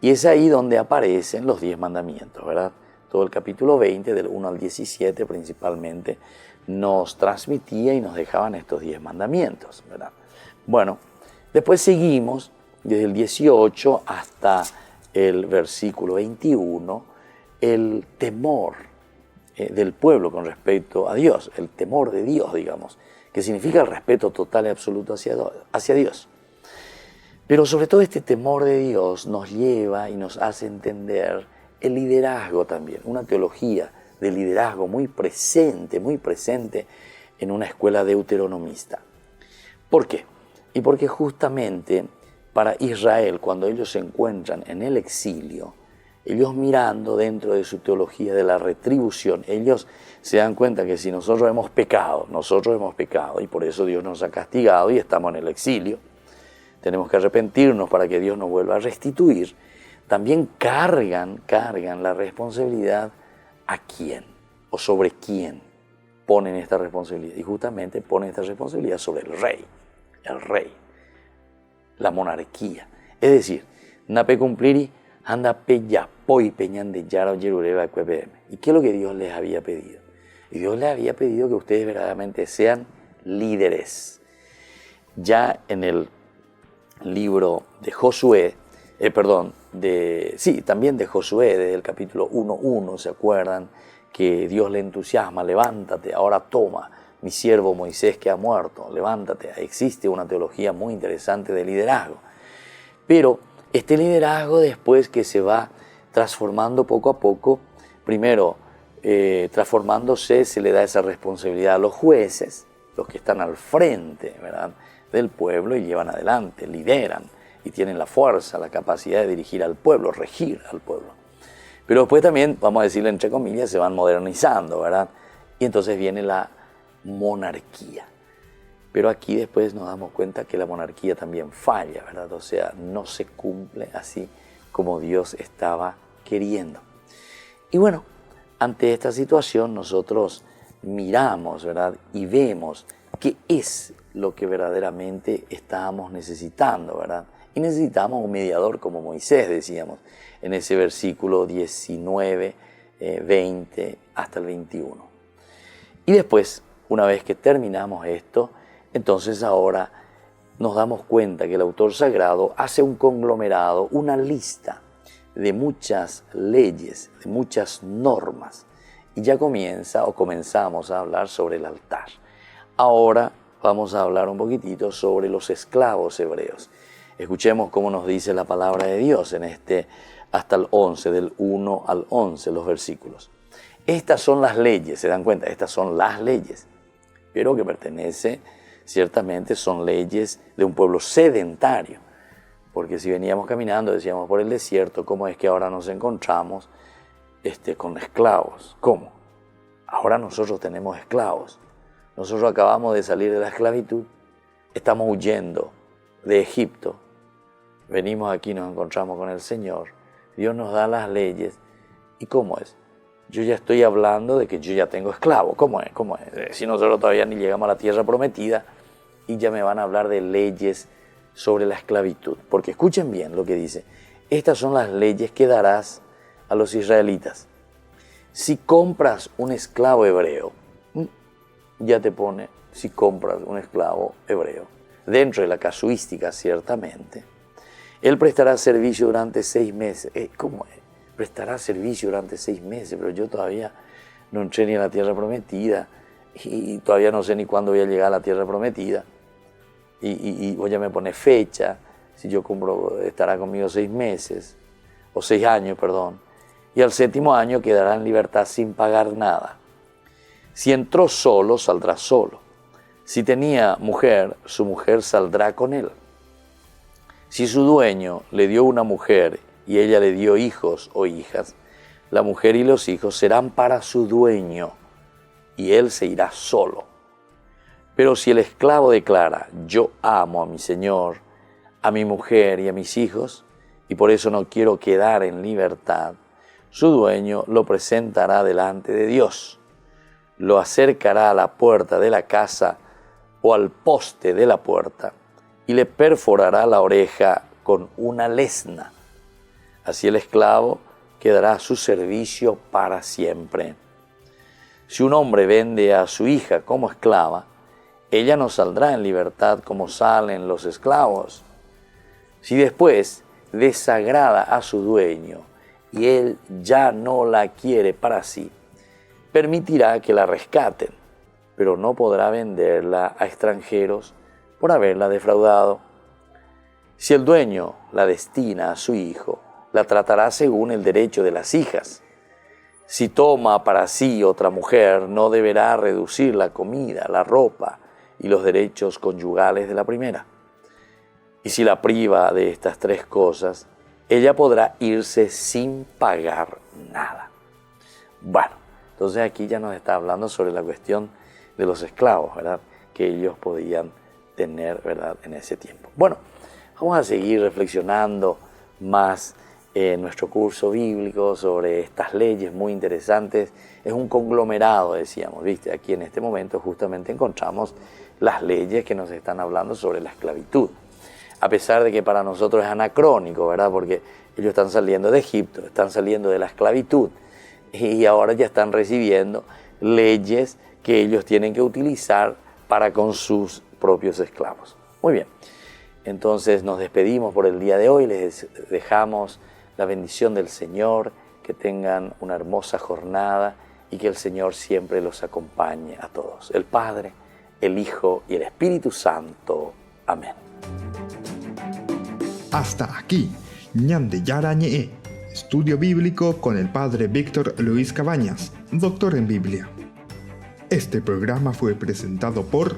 Y es ahí donde aparecen los 10 mandamientos, ¿verdad? Todo el capítulo 20, del 1 al 17 principalmente, nos transmitía y nos dejaban estos 10 mandamientos, ¿verdad? Bueno, después seguimos desde el 18 hasta el versículo 21, el temor del pueblo con respecto a Dios, el temor de Dios, digamos, que significa el respeto total y absoluto hacia Dios. Pero sobre todo este temor de Dios nos lleva y nos hace entender el liderazgo también, una teología de liderazgo muy presente en una escuela deuteronomista. ¿Por qué? Y porque justamente para Israel, cuando ellos se encuentran en el exilio, ellos mirando dentro de su teología de la retribución, ellos se dan cuenta que si nosotros hemos pecado y por eso Dios nos ha castigado y estamos en el exilio, tenemos que arrepentirnos para que Dios nos vuelva a restituir. También cargan la responsabilidad a quién o sobre quién ponen esta responsabilidad. Y justamente ponen esta responsabilidad sobre el rey, la monarquía. Es decir, nape cumpliri anda peyapoi peñan de yara o yerureba cuepm. ¿Y qué es lo que Dios les había pedido? Y Dios les había pedido que ustedes verdaderamente sean líderes. Ya en el libro de Josué, también de Josué, desde el capítulo 1:1, ¿se acuerdan? Que Dios le entusiasma, levántate, ahora toma mi siervo Moisés que ha muerto, levántate. Existe una teología muy interesante de liderazgo. Pero este liderazgo después que se va transformando poco a poco, primero transformándose, se le da esa responsabilidad a los jueces, los que están al frente, ¿verdad?, del pueblo y llevan adelante, lideran y tienen la fuerza, la capacidad de dirigir al pueblo, regir al pueblo. Pero después también, vamos a decirlo entre comillas, se van modernizando, ¿verdad? Y entonces viene la monarquía. Pero aquí después nos damos cuenta que la monarquía también falla, ¿verdad? O sea, no se cumple así como Dios estaba queriendo. Y bueno, ante esta situación nosotros miramos, ¿verdad? Y vemos qué es lo que verdaderamente estábamos necesitando, ¿verdad? Y necesitamos un mediador como Moisés, decíamos, en ese versículo 19, 20 hasta el 21. Y después, una vez que terminamos esto, entonces ahora nos damos cuenta que el autor sagrado hace un conglomerado, una lista de muchas leyes, de muchas normas. Y ya comenzamos a hablar sobre el altar. Ahora vamos a hablar un poquitito sobre los esclavos hebreos. Escuchemos cómo nos dice la palabra de Dios en hasta el 11, del 1 al 11, los versículos. Estas son las leyes, ¿se dan cuenta? Estas son las leyes, pero que ciertamente son leyes de un pueblo sedentario. Porque si veníamos caminando, decíamos, por el desierto, ¿cómo es que ahora nos encontramos con esclavos? ¿Cómo? Ahora nosotros tenemos esclavos. Nosotros acabamos de salir de la esclavitud, estamos huyendo de Egipto. Venimos aquí, nos encontramos con el Señor. Dios nos da las leyes. ¿Y cómo es? Yo ya estoy hablando de que yo ya tengo esclavos. ¿Cómo es? ¿Cómo es? Si nosotros todavía ni llegamos a la tierra prometida y ya me van a hablar de leyes sobre la esclavitud. Porque escuchen bien lo que dice. Estas son las leyes que darás a los israelitas. Si compras un esclavo hebreo, ya te pone, si compras un esclavo hebreo, dentro de la casuística ciertamente, él prestará servicio durante 6 meses. ¿Cómo es? Prestará servicio durante 6 meses, pero yo todavía no entré ni a la tierra prometida y todavía no sé ni cuándo voy a llegar a la tierra prometida. Y vos ya me pones fecha, si yo compro, estará conmigo 6 meses, o 6 años, perdón, y al 7º año quedará en libertad sin pagar nada. Si entró solo, saldrá solo. Si tenía mujer, su mujer saldrá con él. Si su dueño le dio una mujer y ella le dio hijos o hijas, la mujer y los hijos serán para su dueño y él se irá solo. Pero si el esclavo declara, yo amo a mi señor, a mi mujer y a mis hijos, y por eso no quiero quedar en libertad, su dueño lo presentará delante de Dios, lo acercará a la puerta de la casa o al poste de la puerta y le perforará la oreja con una lesna. Así el esclavo quedará a su servicio para siempre. Si un hombre vende a su hija como esclava, ella no saldrá en libertad como salen los esclavos. Si después desagrada a su dueño y él ya no la quiere para sí, permitirá que la rescaten, pero no podrá venderla a extranjeros por haberla defraudado. Si el dueño la destina a su hijo, la tratará según el derecho de las hijas. Si toma para sí otra mujer, no deberá reducir la comida, la ropa y los derechos conyugales de la primera. Y si la priva de estas 3 cosas, ella podrá irse sin pagar nada. Bueno, entonces aquí ya nos está hablando sobre la cuestión de los esclavos, ¿verdad? Que ellos podían tener, ¿verdad? En ese tiempo. Bueno, vamos a seguir reflexionando más en nuestro curso bíblico sobre estas leyes muy interesantes. Es un conglomerado, decíamos, ¿viste? Aquí en este momento justamente encontramos las leyes que nos están hablando sobre la esclavitud. A pesar de que para nosotros es anacrónico, ¿verdad? Porque ellos están saliendo de Egipto, están saliendo de la esclavitud y ahora ya están recibiendo leyes que ellos tienen que utilizar para con sus propios esclavos. Muy bien, entonces nos despedimos por el día de hoy, les dejamos la bendición del Señor, que tengan una hermosa jornada y que el Señor siempre los acompañe a todos. El Padre, el Hijo y el Espíritu Santo. Amén. Hasta aquí, Ñande Yarañe, estudio bíblico con el Padre Víctor Luis Cabañas, doctor en Biblia. Este programa fue presentado por